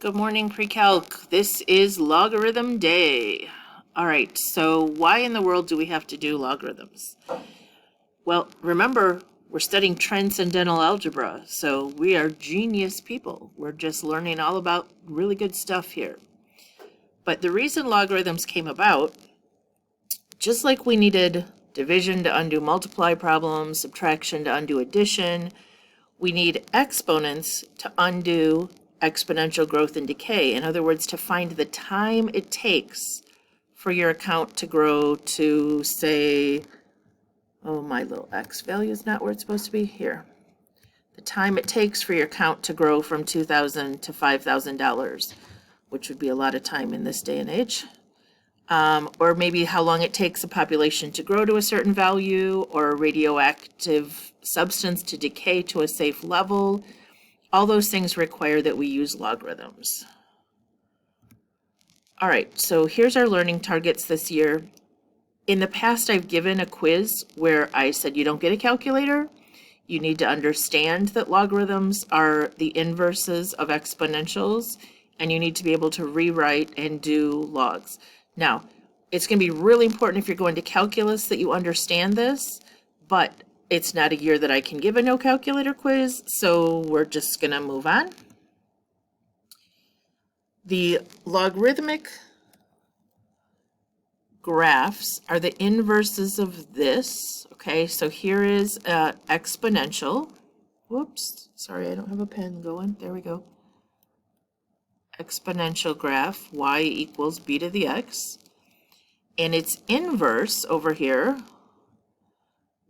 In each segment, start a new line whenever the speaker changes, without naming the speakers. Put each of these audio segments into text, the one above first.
Good morning, Precalc. This is logarithm day. All right, so why in the world do we have to do logarithms? Well, remember, we're studying transcendental algebra, so we are genius people. We're just learning all about really good stuff here. But the reason logarithms came about, just like we needed division to undo multiply problems, subtraction to undo addition, we need exponents to undo exponential growth and decay. In other words, to find the time it takes for your account to grow to, say, oh, my little x value is not where it's supposed to be, here. The time it takes for your account to grow from $2,000 to $5,000, which would be a lot of time in this day and age. Or maybe how long it takes a population to grow to a certain value, or a radioactive substance to decay to a safe level. All those things require that we use logarithms. All right, so here's our learning targets this year. In the past, I've given a quiz where I said you don't get a calculator. You need to understand that logarithms are the inverses of exponentials, and you need to be able to rewrite and do logs. Now, it's going to be really important if you're going to calculus that you understand this, but it's not a year that I can give a no calculator quiz, so we're just going to move on. The logarithmic graphs are the inverses of this. Okay, so here is exponential. Whoops, sorry, I don't have a pen going. There we go. Exponential graph, y equals b to the x. And its inverse over here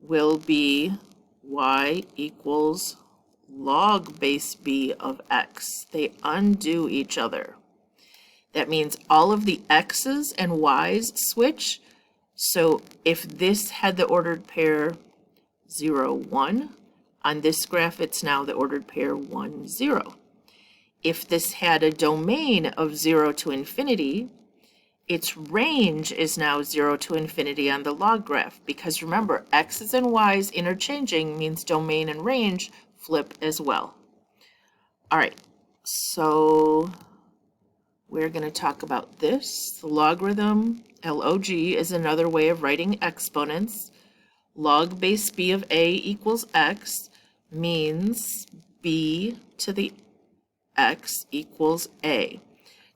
will be y equals log base b of x. They undo each other. That means all of the x's and y's switch. So if this had the ordered pair 0, 1, on this graph it's now the ordered pair 1, 0. If this had a domain of 0 to infinity, its range is now 0 to infinity on the log graph, because remember, x's and y's interchanging means domain and range flip as well. All right, so we're going to talk about this. The logarithm, log, is another way of writing exponents. Log base b of a equals x means b to the x equals a.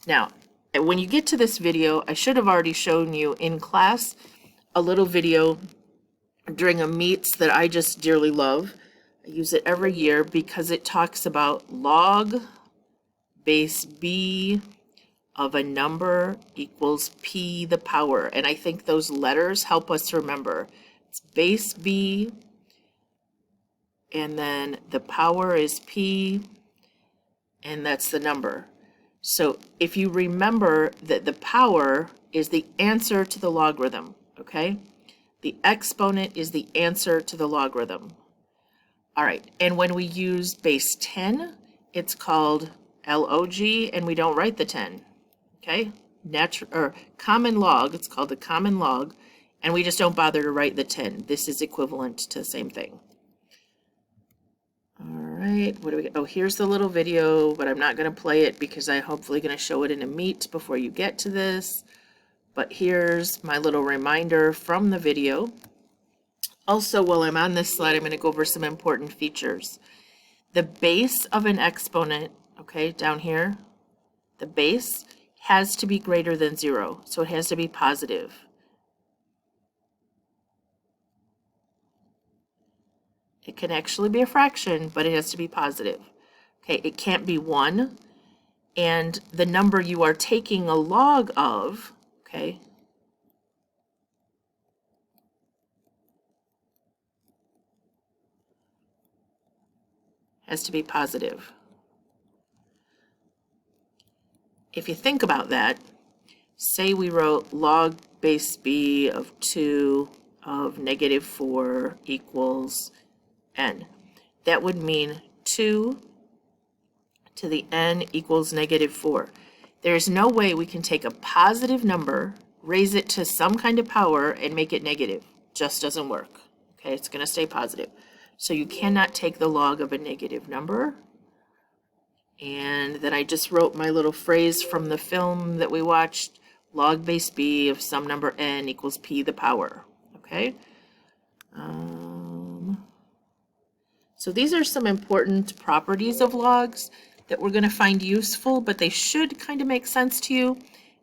Now, when you get to this video, I should have already shown you in class a little video during a meets that I just dearly love. I use it every year because it talks about log base b of a number equals p the power. And I think those letters help us remember. It's base b, and then the power is p, and that's the number. So if you remember that the power is the answer to the logarithm, okay? The exponent is the answer to the logarithm. All right, and when we use base 10, it's called log, and we don't write the 10, okay? Common log, it's called the common log, and we just don't bother to write the 10. This is equivalent to the same thing. All right, what do we get? Oh, here's the little video, but I'm not going to play it because I'm hopefully going to show it in a meet before you get to this. But here's my little reminder from the video. Also, while I'm on this slide, I'm going to go over some important features. The base of an exponent, okay, down here, the base has to be greater than 0, so it has to be positive. It can actually be a fraction, but it has to be positive. Okay, it can't be 1, and the number you are taking a log of, okay, has to be positive. If you think about that, say we wrote log base b of 2 of negative 4 equals n. That would mean 2 to the n equals negative 4. There's no way we can take a positive number, raise it to some kind of power, and make it negative. Just doesn't work. Okay, it's going to stay positive. So you cannot take the log of a negative number. And then I just wrote my little phrase from the film that we watched, log base b of some number n equals p the power, okay? So these are some important properties of logs that we're going to find useful, but they should kind of make sense to you.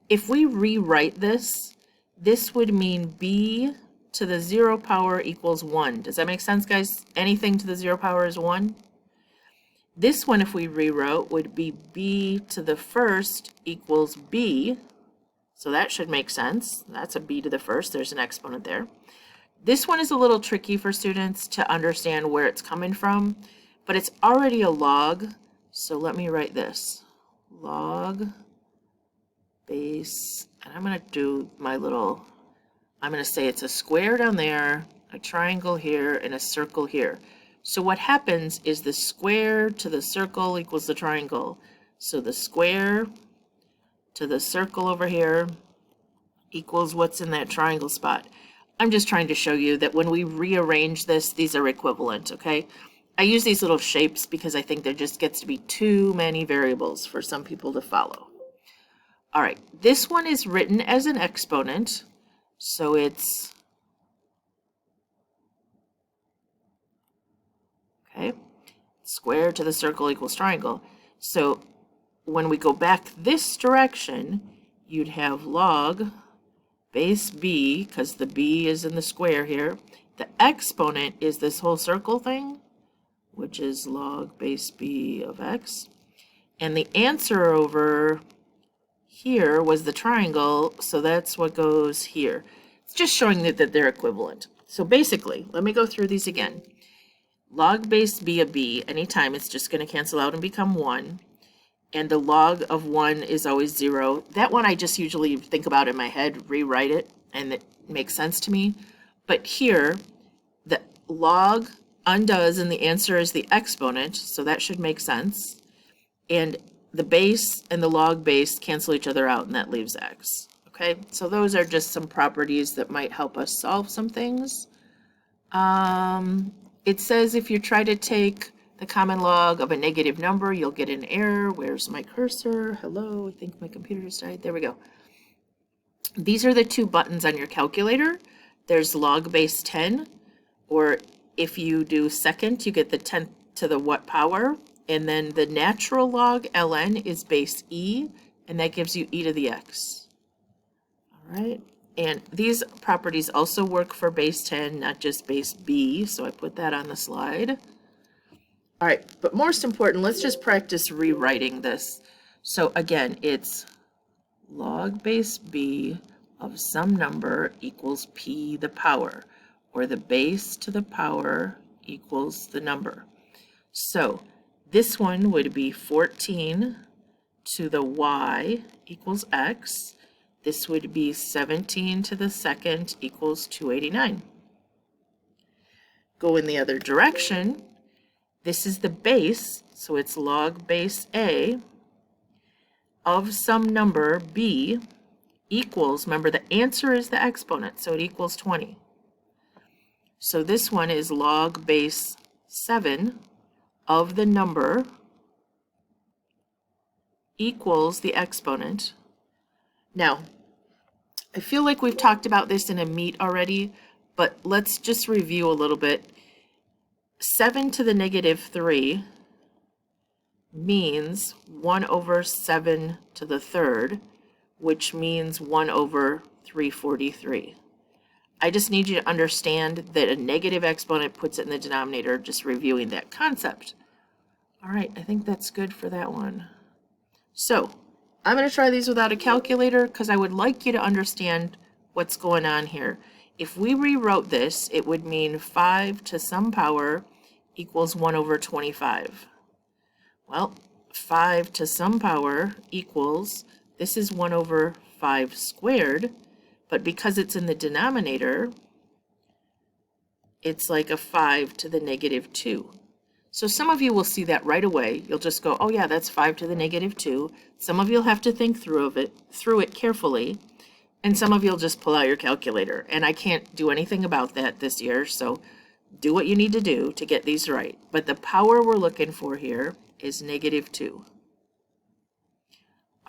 If we rewrite this, this would mean b to the 0 power equals 1. Does that make sense, guys? Anything to the 0 power is 1. This one, if we rewrote, would be b to the first equals b. So that should make sense. That's a b to the first. There's an exponent there. This one is a little tricky for students to understand where it's coming from, but it's already a log. So let me write this. Log base, and I'm going to do my little, I'm going to say it's a square down there, a triangle here, and a circle here. So what happens is the square to the circle equals the triangle. So the square to the circle over here equals what's in that triangle spot. I'm just trying to show you that when we rearrange this, these are equivalent, okay? I use these little shapes because I think there just gets to be too many variables for some people to follow. All right, this one is written as an exponent, so it's, okay, square to the circle equals triangle. So when we go back this direction, you'd have log base b, because the b is in the square here. The exponent is this whole circle thing, which is log base b of x. And the answer over here was the triangle, so that's what goes here. It's just showing that they're equivalent. So basically, let me go through these again. Log base b of b, anytime it's just going to cancel out and become 1. And the log of 1 is always 0. That one I just usually think about in my head, rewrite it, and it makes sense to me. But here, the log undoes, and the answer is the exponent, so that should make sense. And the base and the log base cancel each other out, and that leaves x. Okay, so those are just some properties that might help us solve some things. It says if you try to take the common log of a negative number, you'll get an error. Where's my cursor? Hello, I think my computer just died. There we go. These are the two buttons on your calculator. There's log base 10, or if you do second, you get the 10th to the what power, and then the natural log ln is base e, and that gives you e to the x. All right, and these properties also work for base 10, not just base b, so I put that on the slide. All right, but most important, let's just practice rewriting this. So again, it's log base b of some number equals p the power, or the base to the power equals the number. So this one would be 14 to the y equals x. This would be 17 to the second equals 289. Go in the other direction. This is the base, so it's log base a of some number b equals, remember the answer is the exponent, so it equals 20. So this one is log base 7 of the number equals the exponent. Now, I feel like we've talked about this in a meet already, but let's just review a little bit. 7 to the negative 3 means 1 over 7 to the third, which means 1 over 343. I just need you to understand that a negative exponent puts it in the denominator, just reviewing that concept. All right, I think that's good for that one. So I'm going to try these without a calculator because I would like you to understand what's going on here. If we rewrote this, it would mean 5 to some power equals 1 over 25. Well, 5 to some power equals, this is 1 over 5 squared, but because it's in the denominator, it's like a 5 to the negative 2. So some of you will see that right away. You'll just go, oh yeah, that's 5 to the negative 2. Some of you'll have to think through it carefully. And some of you'll just pull out your calculator. And I can't do anything about that this year, so do what you need to do to get these right. But the power we're looking for here is negative 2.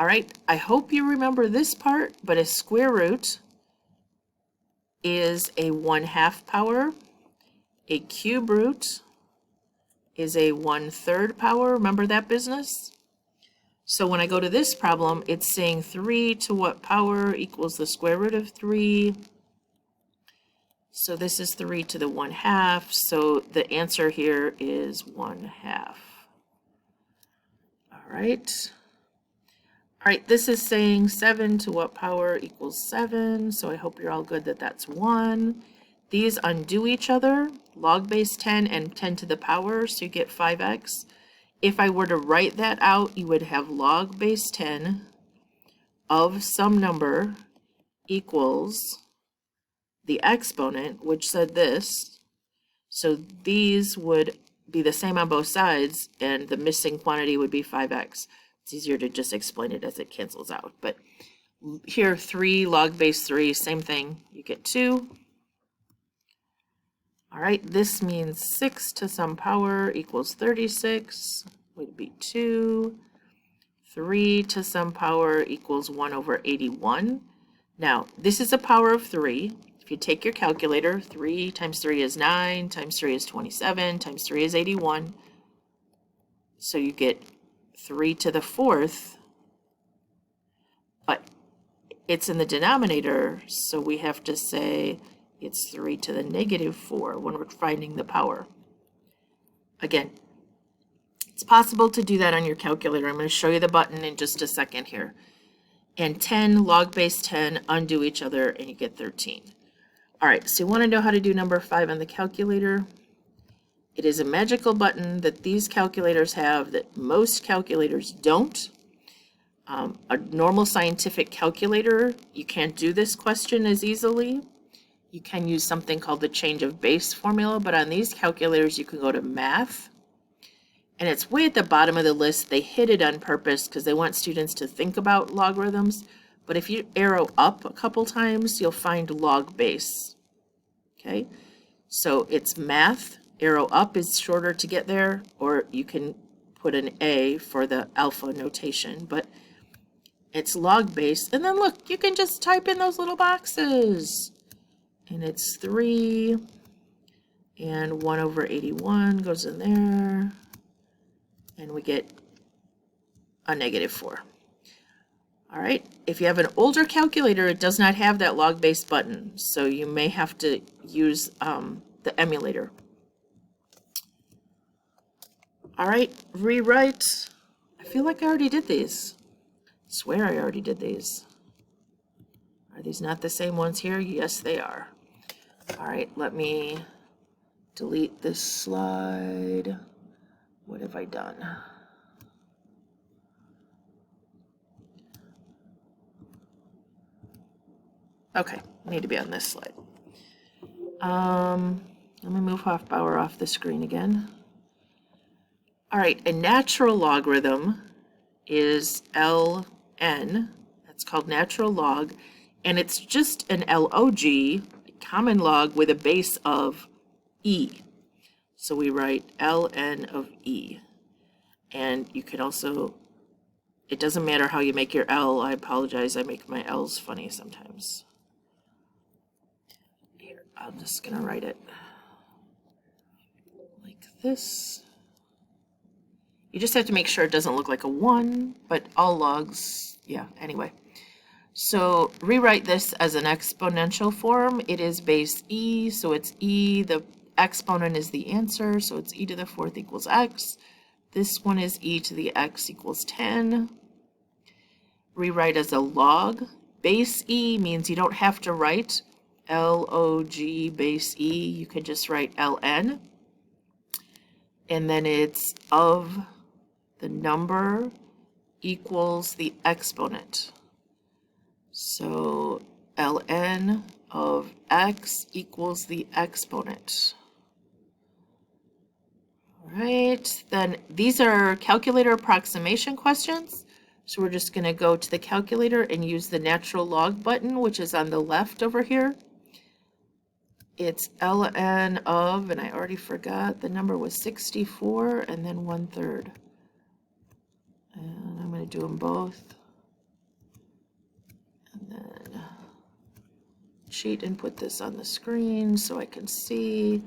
All right, I hope you remember this part, but a square root is a 1/2 power. A cube root is a 1/3 power. Remember that business? So when I go to this problem, it's saying 3 to what power equals the square root of 3. So this is 3 to the 1/2. So the answer here is 1/2. All right. All right, this is saying 7 to what power equals 7. So I hope you're all good that that's 1. These undo each other, log base 10 and 10 to the power, so you get 5x. If I were to write that out, you would have log base 10 of some number equals the exponent, which said this. So these would be the same on both sides, and the missing quantity would be 5x. It's easier to just explain it as it cancels out. But here, 3 log base 3, same thing. You get 2. All right, this means 6 to some power equals 36, would be 2. 3 to some power equals 1/81. Now, this is a power of 3. If you take your calculator, 3 times 3 is 9, times 3 is 27, times 3 is 81. So you get 3 to the 4th, but it's in the denominator, so we have to say it's 3 to the -4 when we're finding the power. Again, it's possible to do that on your calculator. I'm going to show you the button in just a second here. And 10 log base 10 undo each other, and you get 13. All right, so you want to know how to do number 5 on the calculator. It is a magical button that these calculators have that most calculators don't. A normal scientific calculator, you can't do this question as easily. You can use something called the change of base formula, but on these calculators you can go to math. And it's way at the bottom of the list. They hid it on purpose because they want students to think about logarithms. But if you arrow up a couple times, you'll find log base. Okay, so it's math. Arrow up is shorter to get there, or you can put an A for the alpha notation, but it's log base. And then look, you can just type in those little boxes. And it's 3, and 1/81 goes in there, and we get a -4. All right, if you have an older calculator, it does not have that log base button, so you may have to use the emulator. All right, rewrite. I feel like I already did these. I swear I already did these. Are these not the same ones here? Yes, they are. All right, let me delete this slide. What have I done? Okay, I need to be on this slide. Let me move Hofbauer off the screen again. All right, a natural logarithm is ln. That's called natural log, and it's just an log, common log with a base of e. So we write ln of e. And you can also, it doesn't matter how you make your L. I apologize, I make my L's funny sometimes. Here, I'm just gonna write it like this. You just have to make sure it doesn't look like a 1, but all logs, yeah, anyway. So rewrite this as an exponential form. It is base e, so it's e, the exponent is the answer, so it's e to the 4th equals x. This one is e to the x equals 10. Rewrite as a log. Base e means you don't have to write log base e, you can just write ln. And then it's of the number equals the exponent. So ln of x equals the exponent. All right, then these are calculator approximation questions. So we're just going to go to the calculator and use the natural log button, which is on the left over here. It's ln of, and I already forgot, the number was 64 and then 1/3. And I'm going to do them both. sheet and put this on the screen so I can see.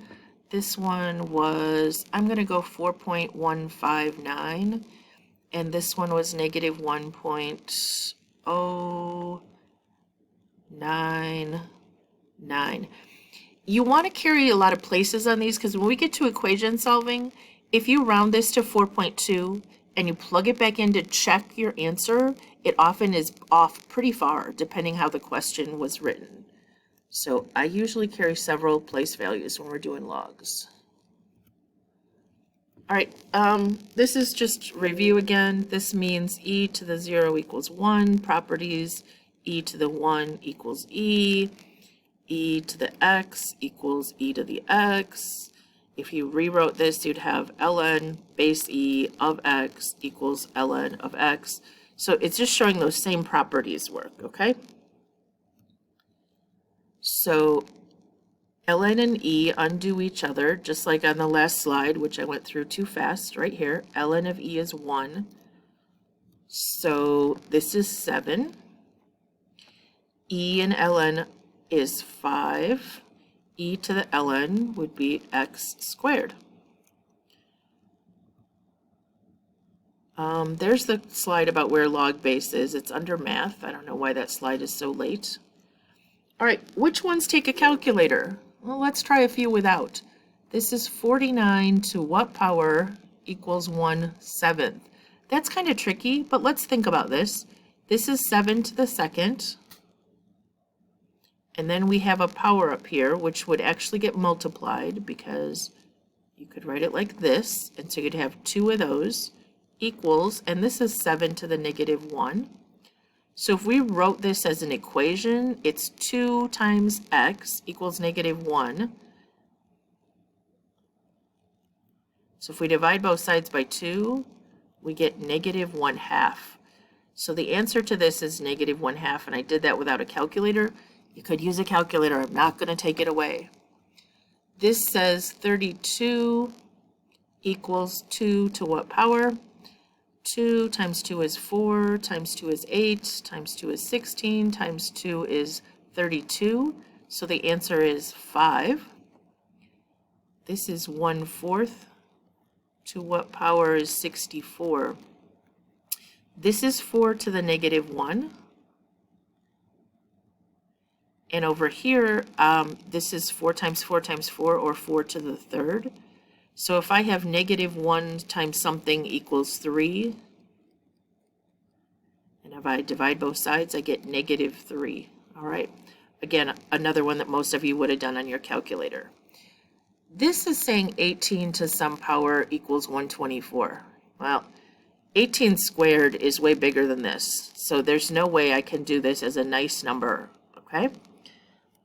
This one was, I'm going to go 4.159, and this one was negative 1.099. You want to carry a lot of places on these because when we get to equation solving, if you round this to 4.2 and you plug it back in to check your answer, it often is off pretty far depending how the question was written. So I usually carry several place values when we're doing logs. All right, this is just review again. This means e to the 0 equals 1. Properties, e to the 1 equals e to the x equals e to the x. If you rewrote this, you'd have ln base e of x equals ln of x. So it's just showing those same properties work, okay? So ln and e undo each other, just like on the last slide, which I went through too fast right here. Ln of e is 1. So this is 7. E and ln is 5. E to the ln would be x squared. There's the slide about where log base is. It's under math. I don't know why that slide is so late. All right, which ones take a calculator? Well, let's try a few without. This is 49 to what power equals 1/7. That's kind of tricky, but let's think about this. This is 7 to the second. And then we have a power up here, which would actually get multiplied because you could write it like this. And so you'd have 2 of those equals, and this is 7 to the negative 1. So if we wrote this as an equation, it's 2 times x equals negative 1. So if we divide both sides by 2, we get negative 1/2. So the answer to this is negative 1/2, and I did that without a calculator. You could use a calculator. I'm not going to take it away. This says 32 equals 2 to what power? 2 times 2 is 4, times 2 is 8, times 2 is 16, times 2 is 32. So the answer is 5. This is 1/4 to what power is 64. This is 4 to the negative 1. And over here, this is 4 times 4 times 4, or 4 to the third. So if I have negative 1 times something equals 3, and if I divide both sides, I get negative 3. All right. Again, another one that most of you would have done on your calculator. This is saying 18 to some power equals 124. Well, 18 squared is way bigger than this. So there's no way I can do this as a nice number, okay?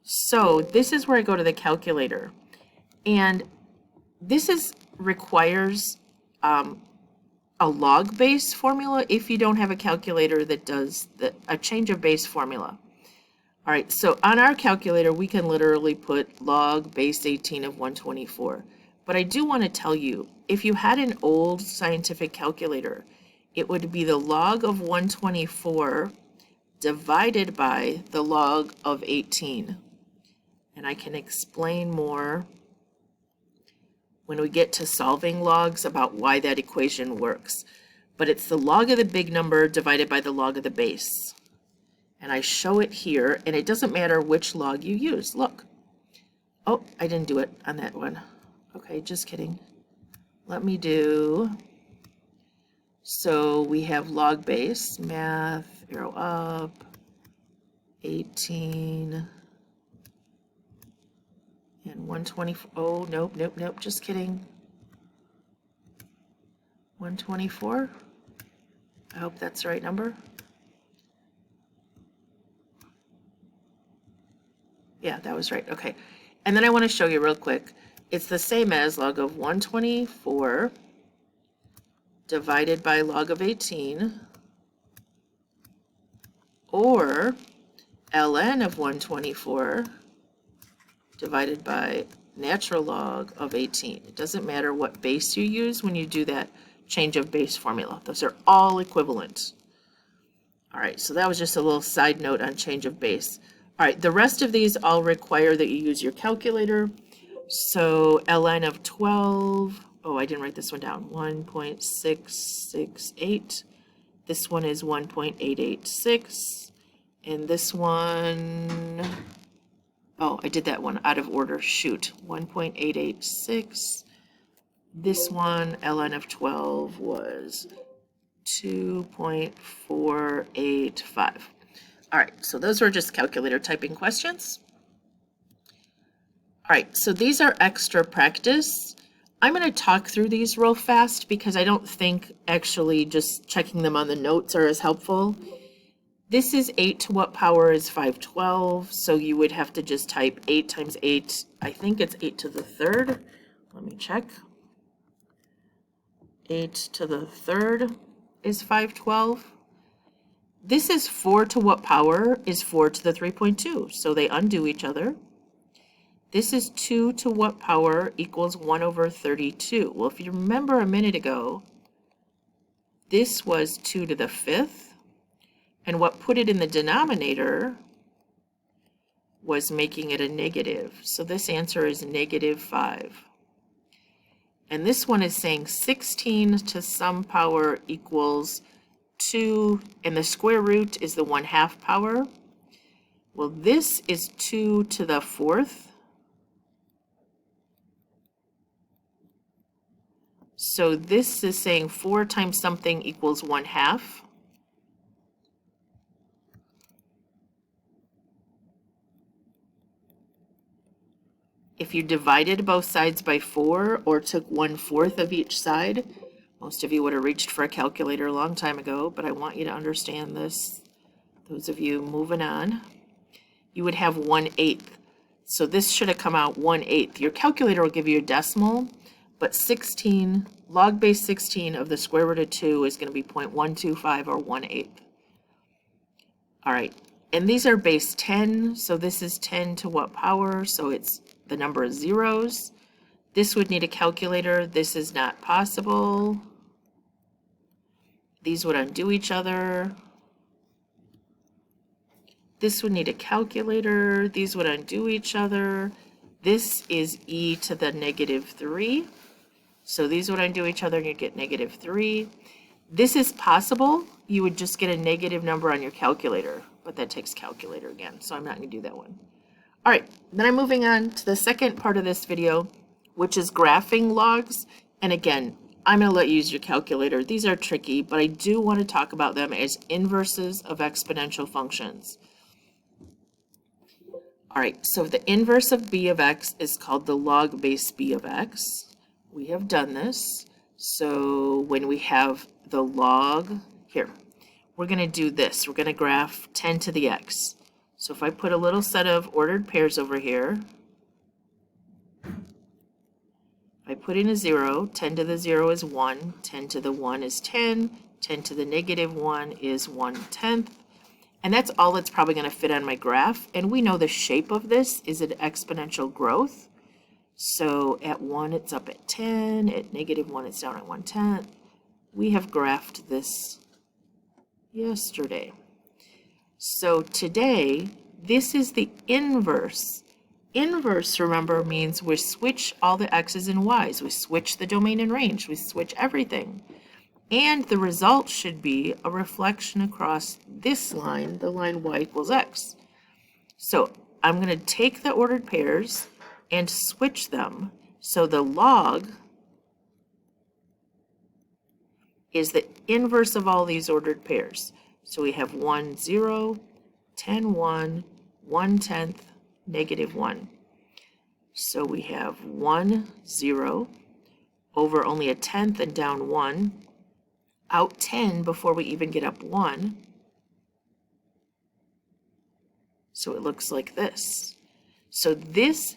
So this is where I go to the calculator. And this requires a log base formula if you don't have a calculator that does a change of base formula. All right, so on our calculator, we can literally put log base 18 of 124. But I do want to tell you, if you had an old scientific calculator, it would be the log of 124 divided by the log of 18. And I can explain more when we get to solving logs about why that equation works. But it's the log of the big number divided by the log of the base. And I show it here, and it doesn't matter which log you use. Look. Oh, I didn't do it on that one. Okay, just kidding. Let me do, so we have log base, math, arrow up, 18, and 124, oh, nope, just kidding. 124, I hope that's the right number. Yeah, that was right, okay. And then I want to show you real quick, it's the same as log of 124 divided by log of 18, or ln of 124 divided by natural log of 18. It doesn't matter what base you use when you do that change of base formula. Those are all equivalent. All right, so that was just a little side note on change of base. All right, the rest of these all require that you use your calculator. So ln of 12, oh, I didn't write this one down, 1.668. This one is 1.886. And this one, oh, I did that one out of order, shoot, 1.886. This one, ln of 12, was 2.485. All right, so those were just calculator typing questions. All right, so these are extra practice. I'm going to talk through these real fast because I don't think actually just checking them on the notes are as helpful. This is 8 to what power is 512, so you would have to just type 8 times 8. I think it's 8 to the third. Let me check. 8 to the third is 512. This is 4 to what power is 4 to the 3.2, so they undo each other. This is 2 to what power equals 1 over 32. Well, if you remember a minute ago, this was 2 to the 5th, and what put it in the denominator was making it a negative. So this answer is -5. And this one is saying 16 to some power equals 2, and the square root is the 1/2 power. Well, this is 2 to the 4th. So this is saying 4 times something equals 1/2. If you divided both sides by 4 or took 1/4 of each side, most of you would have reached for a calculator a long time ago, but I want you to understand this. Those of you moving on, you would have 1/8. So this should have come out 1/8. Your calculator will give you a decimal, but 16, log base 16 of the square root of 2 is going to be 0.125 or 1/8. All right, and these are base 10, so this is 10 to what power? So it's the number of zeros. This would need a calculator. This is not possible. These would undo each other. This would need a calculator. These would undo each other. This is e to the -3. So these would undo each other and you get -3. This is possible. You would just get a negative number on your calculator, but that takes calculator again, so I'm not going to do that one. All right, then I'm moving on to the second part of this video, which is graphing logs. And again, I'm going to let you use your calculator. These are tricky, but I do want to talk about them as inverses of exponential functions. All right, so the inverse of b of x is called the log base b of x. We have done this. So when we have the log, here, we're going to do this. We're going to graph 10 to the x. So if I put a little set of ordered pairs over here, I put in a 0, 10 to the 0 is 1, 10 to the 1 is 10, 10 to the -1 is 1/10, and that's all that's probably going to fit on my graph. And we know the shape of this is an exponential growth. So at 1 it's up at 10, at -1 it's down at 1/10. We have graphed this yesterday. So today, this is the inverse. Inverse, remember, means we switch all the x's and y's. We switch the domain and range. We switch everything. And the result should be a reflection across this line, the line y equals x. So I'm going to take the ordered pairs and switch them. So the log is the inverse of all these ordered pairs. So we have 1, 0, 10, 1, 1/10, -1. So we have 1, 0, over only a 10th and down 1, out 10 before we even get up 1. So it looks like this. So this,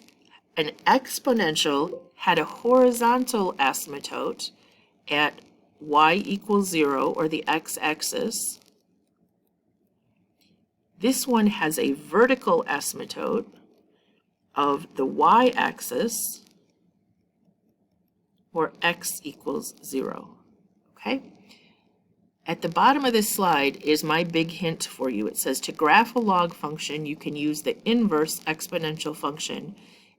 an exponential, had a horizontal asymptote at y equals 0, or the x-axis. This one has a vertical asymptote of the y-axis, or x equals 0, okay? At the bottom of this slide is my big hint for you. It says to graph a log function, you can use the inverse exponential function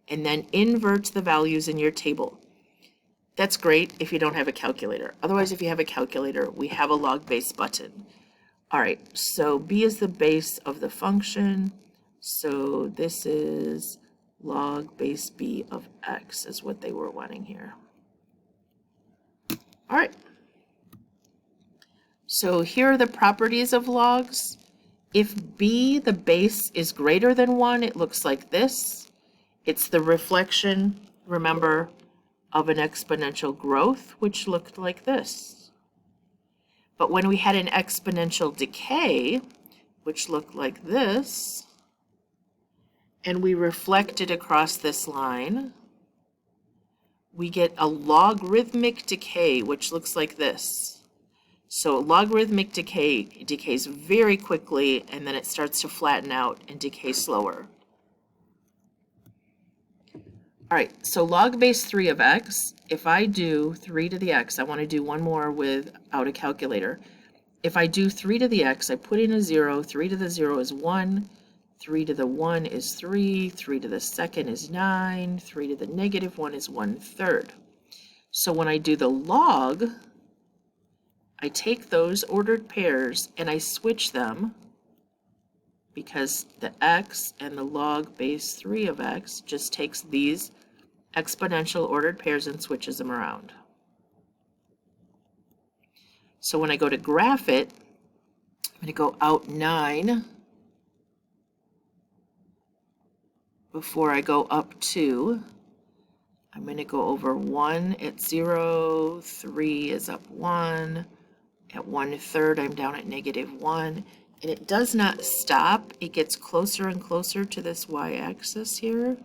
and then invert the values in your table. That's great if you don't have a calculator. Otherwise, if you have a calculator, we have a log base button. All right, so b is the base of the function. So this is log base b of x is what they were wanting here. All right. So here are the properties of logs. If b, the base, is greater than 1, it looks like this. It's the reflection, remember, of an exponential growth, which looked like this. But when we had an exponential decay, which looked like this, and we reflect it across this line, we get a logarithmic decay, which looks like this. So logarithmic decay decays very quickly, and then it starts to flatten out and decay slower. All right, so log base 3 of x, if I do 3 to the x, I want to do one more without a calculator. If I do 3 to the x, I put in a 0, 3 to the 0 is 1, 3 to the 1 is 3, 3 to the second is 9, 3 to the negative 1 is 1/3. So when I do the log, I take those ordered pairs and I switch them because the x and the log base 3 of x just takes these exponential ordered pairs and switches them around. So when I go to graph it, I'm going to go out 9 before I go up 2. I'm going to go over 1 at 0, 3 is up 1. At 1/3, I'm down at -1, and it does not stop. It gets closer and closer to this y-axis here.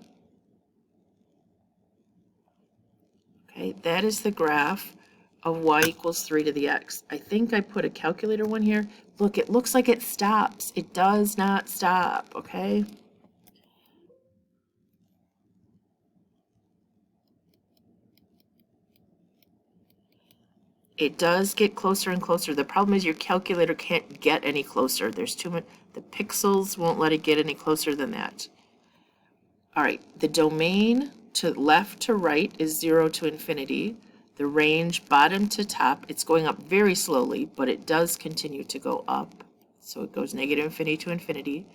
Okay, that is the graph of y equals 3 to the x. I think I put a calculator one here. Look, it looks like it stops. It does not stop, okay? It does get closer and closer. The problem is your calculator can't get any closer. There's too much, the pixels won't let it get any closer than that. All right, the domain to left to right is 0 to infinity. The range bottom to top, it's going up very slowly, but it does continue to go up. So it goes -infinity to infinity.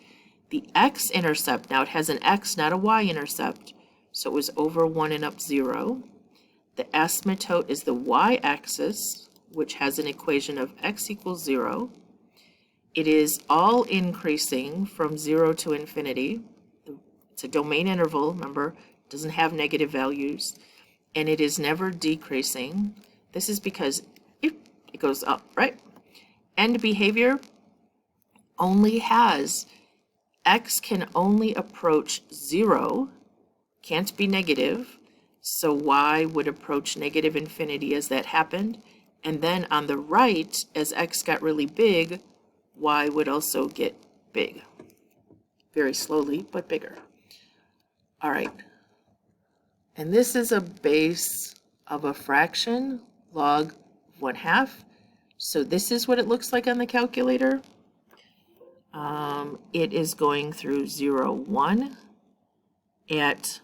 The x-intercept, now it has an x, not a y-intercept, so it was over 1 and up 0. The asymptote is the y-axis, which has an equation of x equals 0. It is all increasing from 0 to infinity. It's a domain interval, remember, it doesn't have negative values. And it is never decreasing. This is because it goes up, right? End behavior only has, x can only approach 0, can't be negative. So y would approach -infinity as that happened. And then on the right, as x got really big, y would also get big. Very slowly, but bigger. All right. And this is a base of a fraction, log 1/2. So this is what it looks like on the calculator. It is going through 0, 1 at,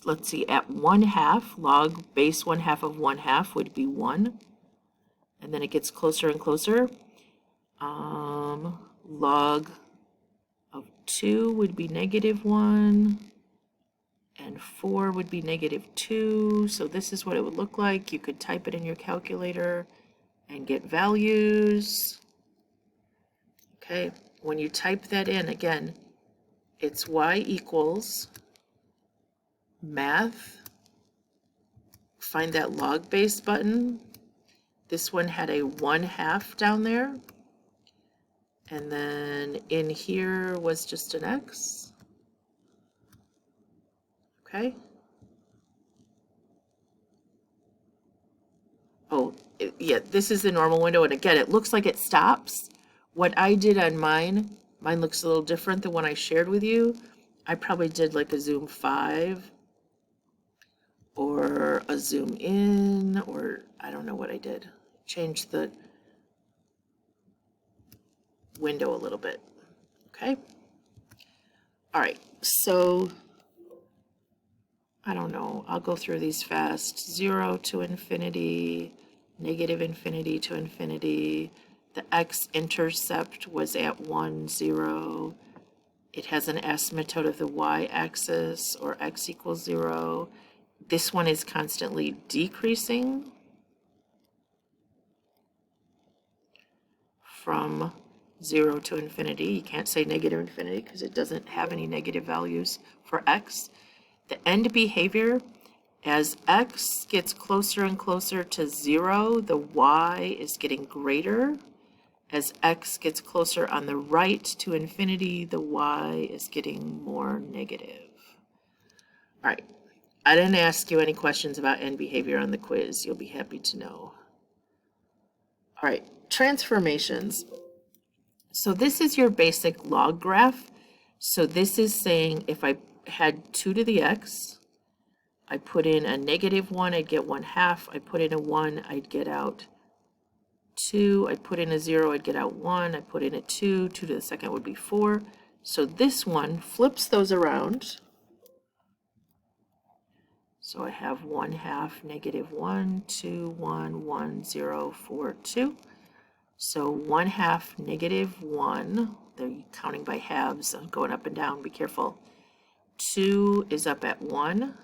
let's see, at 1/2, log base 1/2 of 1/2 would be 1. And then it gets closer and closer. Log of 2 would be -1. And 4 would be -2. So this is what it would look like. You could type it in your calculator and get values. Okay, when you type that in, again, it's y equals math. Find that log base button. This one had a 1/2 down there. And then in here was just an x. Okay. Oh, yeah, this is the normal window. And again, it looks like it stops. What I did on mine looks a little different than what I shared with you. I probably did like a zoom 5 or a zoom in, or I don't know what I did. change the window a little bit, okay? All right, so I don't know, I'll go through these fast. 0 to infinity, negative infinity to infinity. The x-intercept was at 1, 0. It has an asymptote of the y-axis, or x equals 0. This one is constantly decreasing from 0 to infinity. You can't say negative infinity because it doesn't have any negative values for x. The end behavior, as x gets closer and closer to 0, the y is getting greater. As x gets closer on the right to infinity, the y is getting more negative. All right, I didn't ask you any questions about end behavior on the quiz. You'll be happy to know. All right, transformations. So this is your basic log graph. So this is saying if I had 2 to the x, I put in a -1, I'd get 1/2. I put in a 1, I'd get out 2. I put in a 0, I'd get out 1. I put in a 2, 2 to the second would be 4. So this one flips those around. So I have 1/2, -1, 2, 1, 1, 0, 4, 2. So 1/2, -1, they're counting by halves, I'm going up and down, be careful. 2 is up at 1.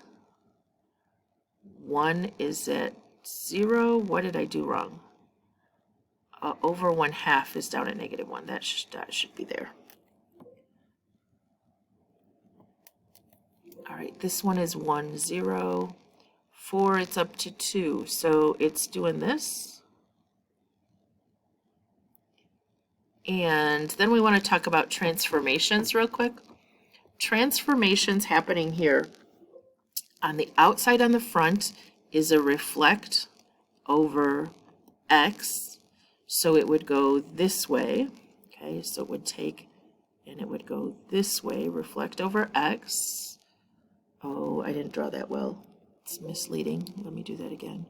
1 is at 0. What did I do wrong? Over 1/2 is down at -1. That should be there. All right, this one is 1, 0. 4, it's up to 2. So it's doing this. And then we want to talk about transformations real quick. Transformations happening here. On the outside on the front is a reflect over x. So it would go this way. Okay, so it would take and it would go this way, reflect over x. Oh, I didn't draw that well. It's misleading. Let me do that again.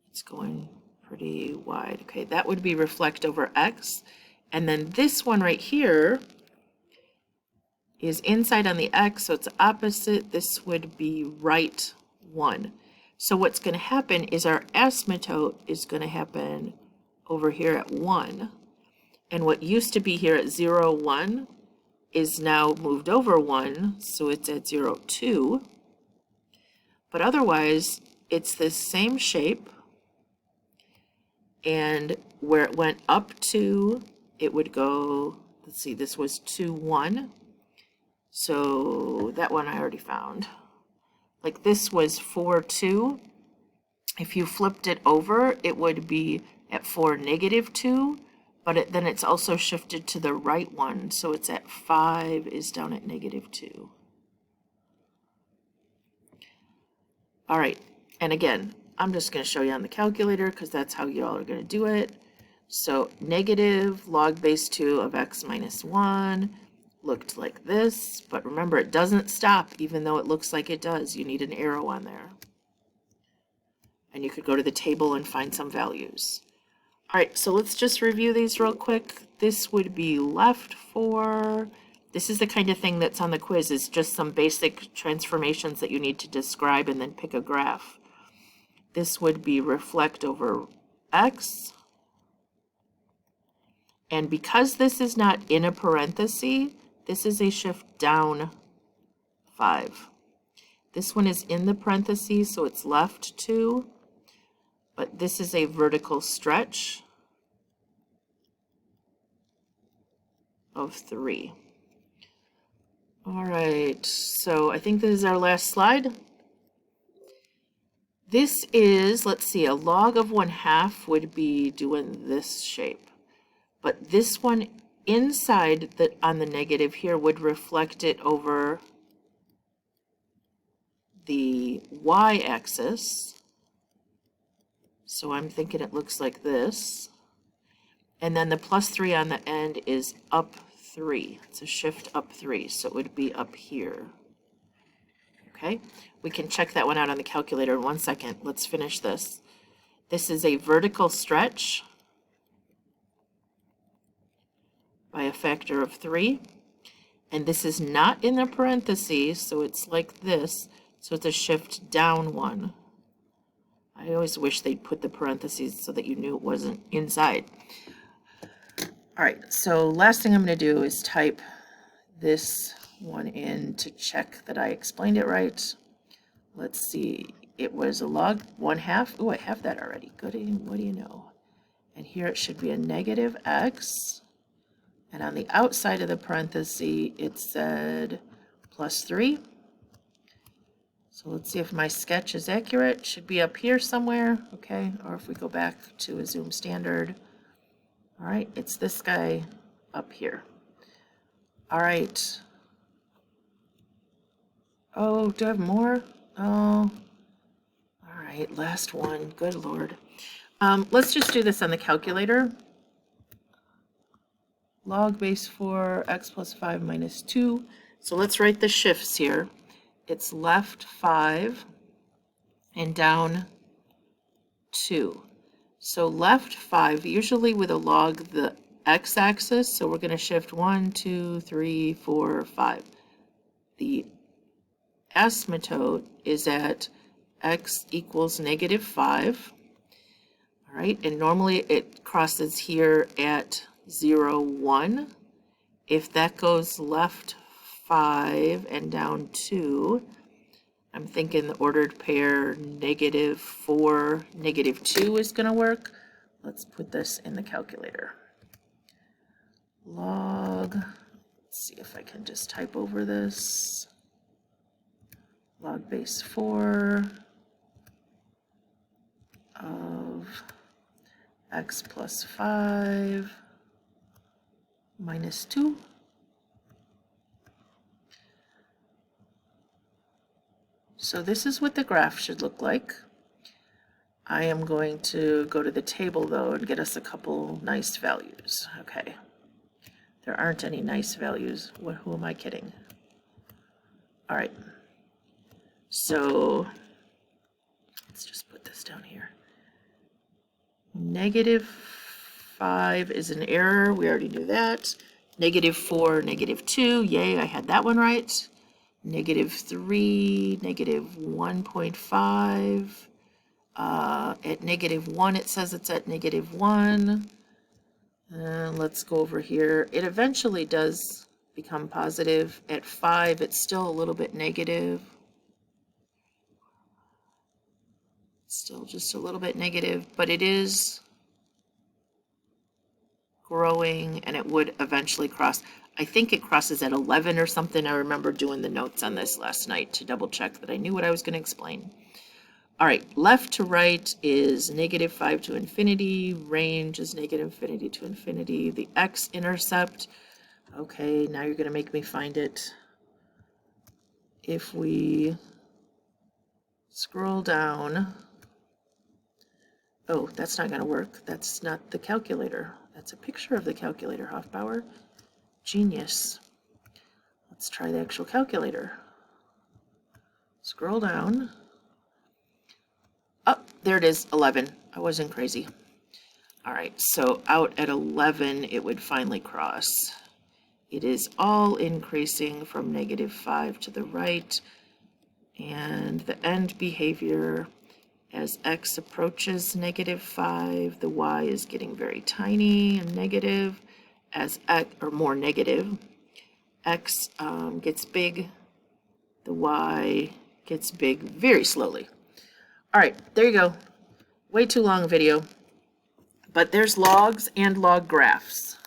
It's going pretty wide. Okay, that would be reflect over x. And then this one right here is inside on the x, so it's opposite. This would be right 1. So what's going to happen is our asymptote is going to happen over here at 1. And what used to be here at 0, 1 is now moved over 1, so it's at 0, 2. But otherwise, it's this same shape. And where it went up to, it would go, let's see, this was 2, 1. So that one I already found. Like this was 4, 2. If you flipped it over, it would be at 4, -2, but then it's also shifted to the right one. So it's at 5 is down at -2. All right, and again, I'm just going to show you on the calculator because that's how y'all are going to do it. So negative log base 2 of x minus 1 looked like this, but remember it doesn't stop even though it looks like it does. You need an arrow on there. And you could go to the table and find some values. All right, so let's just review these real quick. This would be left 4. This is the kind of thing that's on the quiz. It's just some basic transformations that you need to describe and then pick a graph. This would be reflect over x. And because this is not in a parenthesis, this is a shift down 5. This one is in the parentheses, so it's left 2. But this is a vertical stretch of 3. All right, so I think this is our last slide. This is, let's see, a log of 1/2 would be doing this shape. But this one inside on the negative here would reflect it over the y-axis. So I'm thinking it looks like this. And then the +3 on the end is up 3. It's a shift up 3, so it would be up here. Okay, we can check that one out on the calculator in 1 second. Let's finish this. This is a vertical stretch by a factor of 3. And this is not in the parentheses, so it's like this. So it's a shift down 1. I always wish they'd put the parentheses so that you knew it wasn't inside. All right, so last thing I'm going to do is type this one in to check that I explained it right. Let's see. It was a log 1/2. Oh, I have that already. Good. What do you know? And here it should be a negative x. And on the outside of the parenthesis, it said +3. So let's see if my sketch is accurate. It should be up here somewhere, okay? Or if we go back to a zoom standard. All right, it's this guy up here. All right. Oh, do I have more? Oh, all right, last one. Good Lord. Let's just do this on the calculator. Log base 4, x plus 5 minus 2. So let's write the shifts here. It's left 5 and down 2. So left 5, usually with a log the x-axis, so we're going to shift 1, 2, 3, 4, 5. The asymptote is at x equals -5. All right, and normally it crosses here at 0, 1. If that goes left 5 and down 2, I'm thinking the ordered pair -4, -2 is going to work. Let's put this in the calculator. Log, let's see if I can just type over this. Log base 4 of x plus 5 minus 2. So this is what the graph should look like. I am going to go to the table though and get us a couple nice values. Okay. There aren't any nice values. Who am I kidding? All right. So let's just put this down here. -5 is an error. We already knew that. -4, -2. Yay, I had that one right. -3, -1.5. At -1, it says it's at -1. Let's go over here. It eventually does become positive. At 5, it's still a little bit negative. Still just a little bit negative, but it is growing, and it would eventually cross. I think it crosses at 11 or something. I remember doing the notes on this last night to double check that I knew what I was going to explain. All right, left to right is -5 to infinity. Range is -infinity to infinity. The x-intercept, okay, now you're going to make me find it. If we scroll down, oh, that's not going to work. That's not the calculator. That's a picture of the calculator, Hofbauer. Genius. Let's try the actual calculator. Scroll down. Oh, there it is, 11. I wasn't crazy. All right, so out at 11, it would finally cross. It is all increasing from -5 to the right, and the end behavior, as x approaches -5, the y is getting very tiny and negative. As x, or more negative, x gets big, the y gets big very slowly. All right, there you go. Way too long video, but there's logs and log graphs.